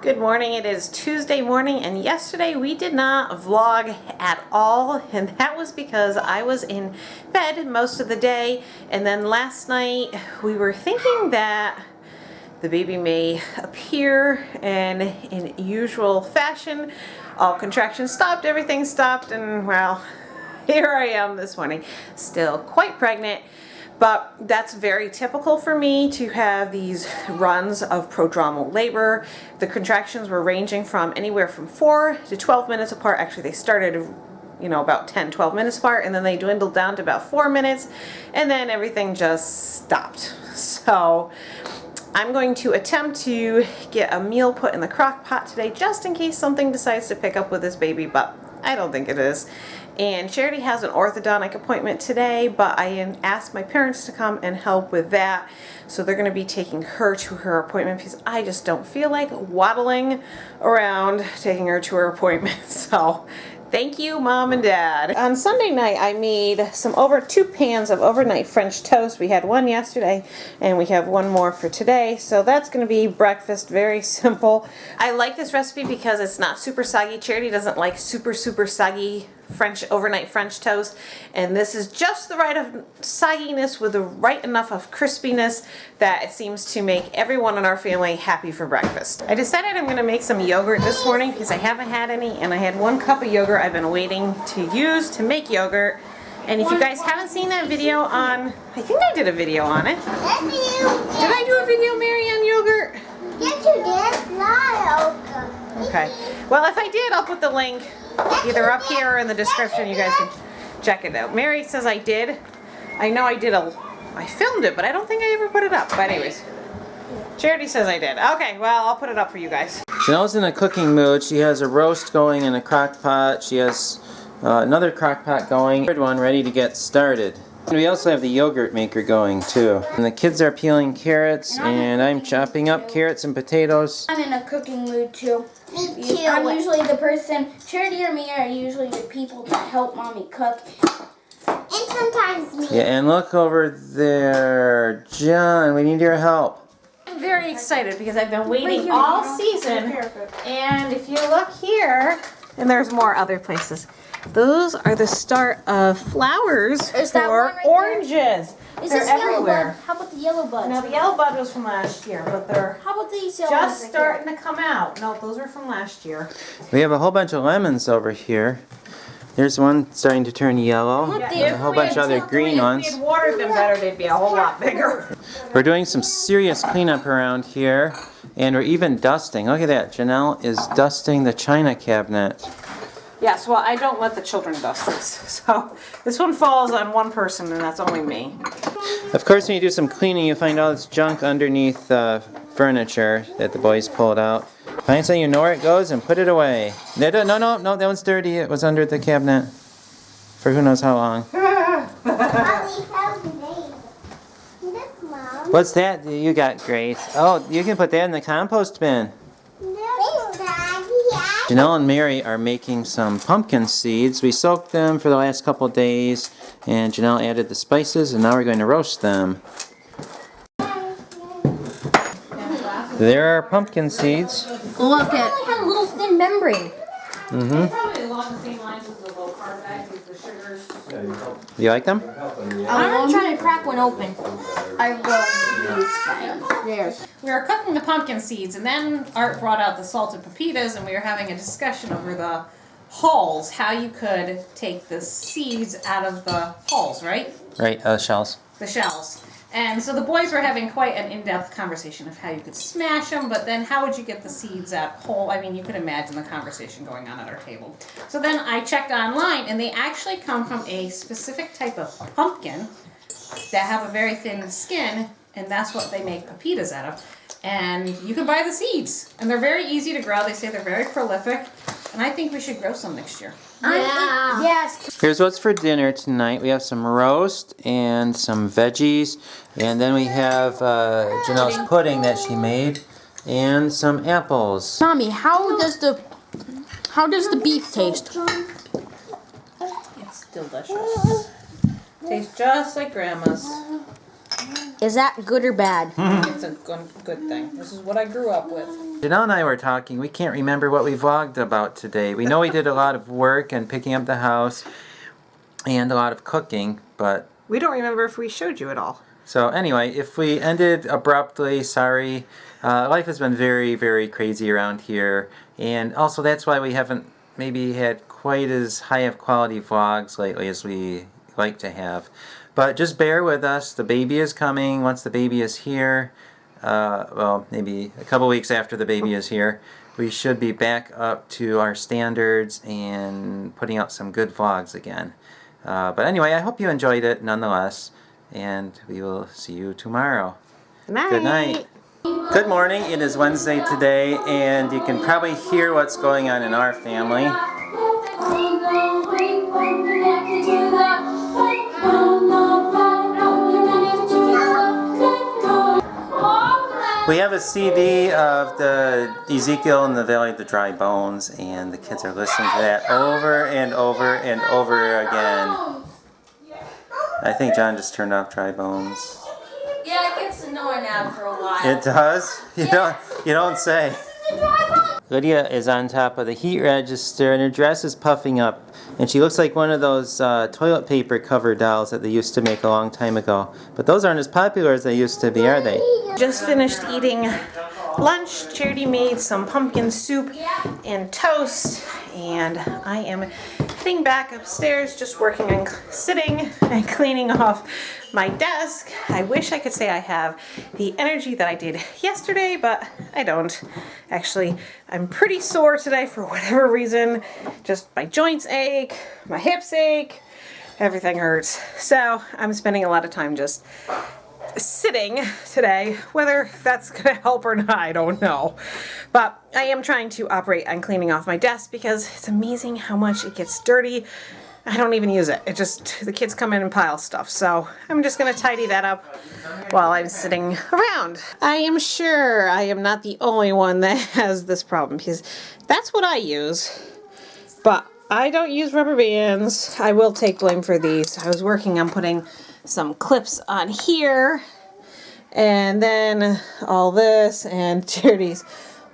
Good morning. It is Tuesday morning, and yesterday we did not vlog at all, and that was because I was in bed most of the day, and then last night we were thinking that the baby may appear, and in usual fashion all contractions stopped, everything stopped, and well, here I am this morning, still quite pregnant. But that's very typical for me to have these runs of prodromal labor. The contractions were ranging from anywhere from 4 to 12 minutes apart. Actually, they started, about 10, 12 minutes apart, and then they dwindled down to about 4 minutes, and then everything just stopped. So I'm going to attempt to get a meal put in the crock pot today, just in case something decides to pick up with this baby, but I don't think it is. And Charity has an orthodontic appointment today, but I asked my parents to come and help with that. So they're going to be taking her to her appointment because I just don't feel like waddling around taking her to her appointment. So thank you, Mom and Dad. On Sunday night, I made over 2 pans of overnight French toast. We had one yesterday, and we have one more for today. So that's going to be breakfast, very simple. I like this recipe because it's not super soggy. Charity doesn't like super soggy overnight French toast, and this is just the right of sogginess with the right enough of crispiness that it seems to make everyone in our family happy for breakfast. I decided I'm going to make some yogurt this morning because I haven't had any, and I had 1 cup of yogurt I've been waiting to use to make yogurt. And if you guys haven't seen that video on, I think I did a video on it. Did I do a video, Mary, on yogurt? Yes, you did. Okay. Well, if I did, I'll put the link either up here or in the description. You guys can check it out. Mary says I did. I know I did I filmed it, but I don't think I ever put it up. But anyways, Charity says I did. Okay, well, I'll put it up for you guys. Janelle's in a cooking mood. She has a roast going in a crock pot. She has another crock pot going. Third one ready to get started. And we also have the yogurt maker going too. And the kids are peeling carrots, and I'm chopping up carrots and potatoes. I'm in a cooking mood too. Me too. I'm usually the person, Charity or me are usually the people that help Mommy cook. And sometimes me. Yeah, and look over there. John, we need your help. I'm very excited because I've been waiting all season. And if you look here, and there's more other places, those are the start of flowers for oranges. They're everywhere. How about the yellow buds? No, the yellow bud was from last year, but they're How about these yellow just ones starting to come out. No, those are from last year. We have a whole bunch of lemons over here. There's one starting to turn yellow. Look, There's a whole bunch of other green ones. If we had watered them better, they'd be a whole lot bigger. We're doing some serious cleanup around here, and we're even dusting. Look at that. Janelle is dusting the china cabinet. Yes, well, I don't let the children dust this. So this one falls on one person, and that's only me. Of course, when you do some cleaning, you find all this junk underneath furniture that the boys pulled out. Find something you know where it goes and put it away. No, that one's dirty. It was under the cabinet for who knows how long. What's that you got, Grace? Oh, you can put that in the compost bin. Janelle and Mary are making some pumpkin seeds. We soaked them for the last couple of days, and Janelle added the spices, and now we're going to roast them. There are pumpkin seeds. Look at it. Have a little thin membrane. Probably along the same lines as the low carb bags with the sugars. You like them? I'm trying to crack one open. I love these things. There's. We were cooking the pumpkin seeds, and then Art brought out the salted pepitas, and we were having a discussion over the hulls, how you could take the seeds out of the hulls, right? Right, shells. The shells. And so the boys were having quite an in-depth conversation of how you could smash them, but then how would you get the seeds out whole? I mean, you could imagine the conversation going on at our table. So then I checked online, and they actually come from a specific type of pumpkin that have a very thin skin, and that's what they make pepitas out of. And you can buy the seeds, and they're very easy to grow. They say they're very prolific, and I think we should grow some next year. Yeah. Yes. Here's what's for dinner tonight. We have some roast and some veggies, and then we have Janelle's pudding that she made, and some apples. Mommy, how does the beef taste? It's delicious. Tastes just like Grandma's. Is that good or bad? It's a good thing. This is what I grew up with. Janelle and I were talking. We can't remember what we vlogged about today. We know we did a lot of work and picking up the house and a lot of cooking, but We don't remember if we showed you at all. so anyway, if we ended abruptly, sorry. Life has been very, very crazy around here, and also that's why we haven't maybe had quite as high of quality vlogs lately as we like to have. But just bear with us. The baby is coming. Once the baby is here, well, maybe a couple weeks after the baby is here, we should be back up to our standards and putting out some good vlogs again. But anyway, I hope you enjoyed it nonetheless, and we will see you tomorrow. Good night. Good night. Good morning. It is Wednesday today, and you can probably hear what's going on in our family. We have a CD of the Ezekiel in the Valley of the Dry Bones, and the kids are listening to that over and over and over again. I think John just turned off Dry Bones. Yeah, it gets annoying after a while. It does? You don't say. Lydia is on top of the heat register, and her dress is puffing up. And she looks like one of those toilet paper cover dolls that they used to make a long time ago. But those aren't as popular as they used to be, are they? Just finished eating lunch. Charity made some pumpkin soup and toast, and I am heading back upstairs, just working on sitting and cleaning off my desk. I wish I could say I have the energy that I did yesterday, but I don't. Actually, I'm pretty sore today for whatever reason. Just my joints ache, my hips ache, everything hurts. So I'm spending a lot of time just sitting today. Whether that's gonna help or not, I don't know. But I am trying to operate on cleaning off my desk because it's amazing how much it gets dirty. I don't even use it. It just, the kids come in and pile stuff. So I'm just gonna tidy that up while I'm sitting around. I am sure I am not the only one that has this problem because that's what I use. But I don't use rubber bands. I will take blame for these. I was working on putting some clips on here, and then all this, and Charity's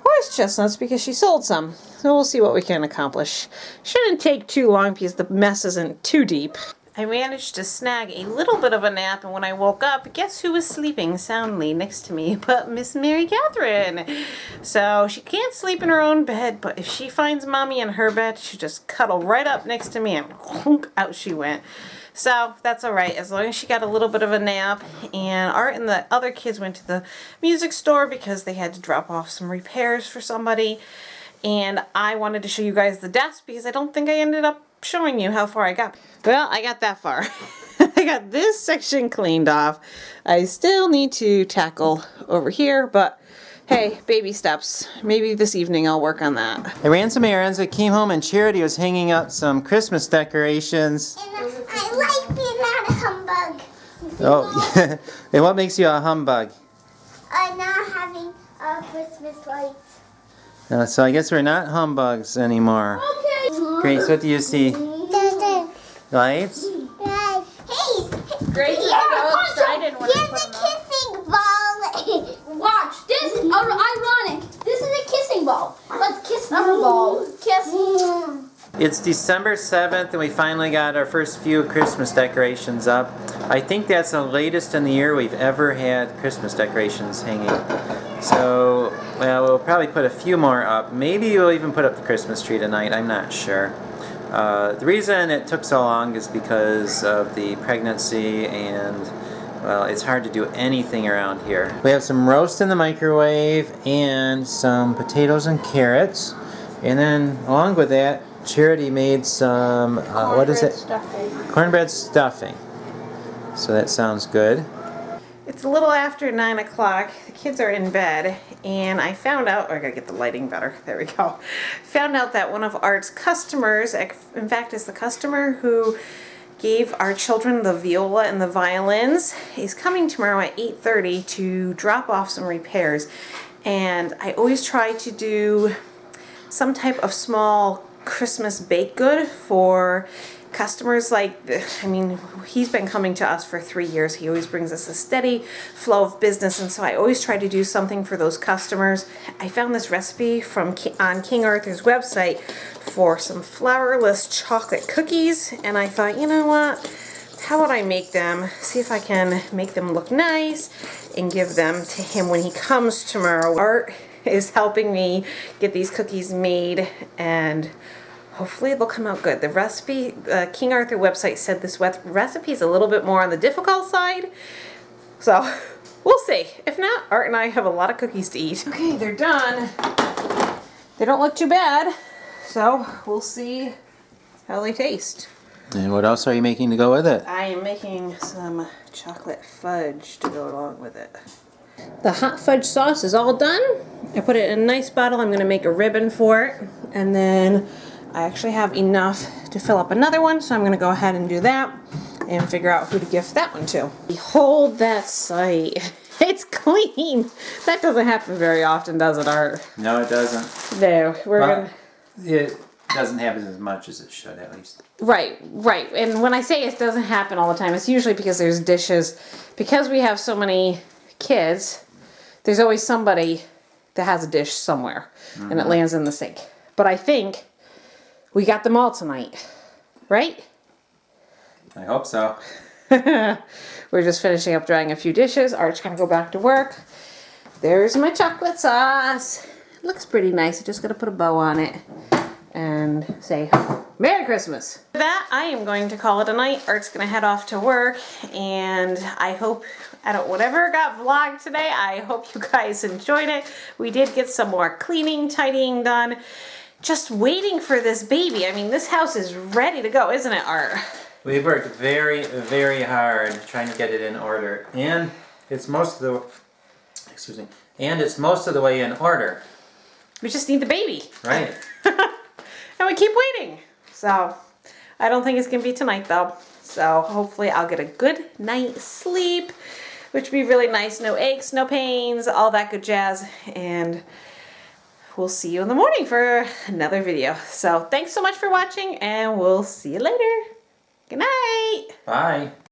horse chestnuts because she sold some. So we'll see what we can accomplish. Shouldn't take too long because the mess isn't too deep. I managed to snag a little bit of a nap, and when I woke up, guess who was sleeping soundly next to me but Miss Mary Catherine. So she can't sleep in her own bed, but if she finds Mommy in her bed, she'll just cuddle right up next to me and clunk, out she went. So that's alright, as long as she got a little bit of a nap. And Art and the other kids went to the music store because they had to drop off some repairs for somebody. And I wanted to show you guys the desk because I don't think I ended up showing you how far I got. Well, I got that far. I got this section cleaned off. I still need to tackle over here, but hey, baby steps. Maybe this evening I'll work on that. I ran some errands. I came home and Charity was hanging up some Christmas decorations. And I like being not a humbug. Oh, and what makes you a humbug? Not having Christmas lights. So I guess we're not humbugs anymore. Okay. Grace, what do you see? Lights? Right. Hey. Grace is so excited when I Here's put a them up. kissing ball. Watch, this is ironic. This is a kissing ball. Let's kiss our ball. Kiss. It's December 7th and we finally got our first few Christmas decorations up. I think that's the latest in the year we've ever had Christmas decorations hanging. So, well, we'll probably put a few more up. Maybe we'll even put up the Christmas tree tonight. I'm not sure. The reason it took so long is because of the pregnancy and, well, it's hard to do anything around here. We have some roast in the microwave and some potatoes and carrots. And then, along with that, Charity made some, what is it? Stuffing. Cornbread stuffing. So that sounds good. It's a little after 9 o'clock. The kids are in bed, and I found out, I gotta get the lighting better. There we go. Found out that one of Art's customers, in fact, is the customer who gave our children the viola and the violins, is coming tomorrow at 8:30 to drop off some repairs. And I always try to do some type of small Christmas baked good for customers I mean, he's been coming to us for 3 years. He always brings us a steady flow of business, and so I always try to do something for those customers. I found this recipe on King Arthur's website for some flourless chocolate cookies, and I thought, you know what? How would I make them? See if I can make them look nice and give them to him when he comes tomorrow. Art is helping me get these cookies made, and hopefully they'll come out good. The recipe, King Arthur website said this recipe is a little bit more on the difficult side, so we'll see. If not, Art and I have a lot of cookies to eat. Okay, they're done. They don't look too bad, so we'll see how they taste. And what else are you making to go with it? I am making some chocolate fudge to go along with it. The hot fudge sauce is all done. I put it in a nice bottle. I'm going to make a ribbon for it. And then I actually have enough to fill up another one, so I'm going to go ahead and do that and figure out who to gift that one to. Behold that sight. It's clean. That doesn't happen very often, does it, Art? No, it doesn't. No, we're Well, going to... It doesn't happen as much as it should, at least. Right. And when I say it doesn't happen all the time, it's usually because there's dishes. Because we have so many kids, there's always somebody that has a dish somewhere, and it lands in the sink. But I think we got them all tonight, right? I hope so. We're just finishing up drying a few dishes. Art's gonna go back to work. There's my chocolate sauce. It looks pretty nice. I just gotta put a bow on it and say Merry Christmas. With that, I am going to call it a night. Art's gonna head off to work, and I hope, whatever got vlogged today, I hope you guys enjoyed it. We did get some more cleaning, tidying done. Just waiting for this baby. I mean, this house is ready to go, isn't it, Art? We've worked very, very hard trying to get it in order, and it's most of the way in order. We just need the baby. Right. And we keep waiting. So, I don't think it's going to be tonight, though. So, hopefully I'll get a good night's sleep, which would be really nice. No aches, no pains, all that good jazz. And we'll see you in the morning for another video. So, thanks so much for watching, and we'll see you later. Good night. Bye.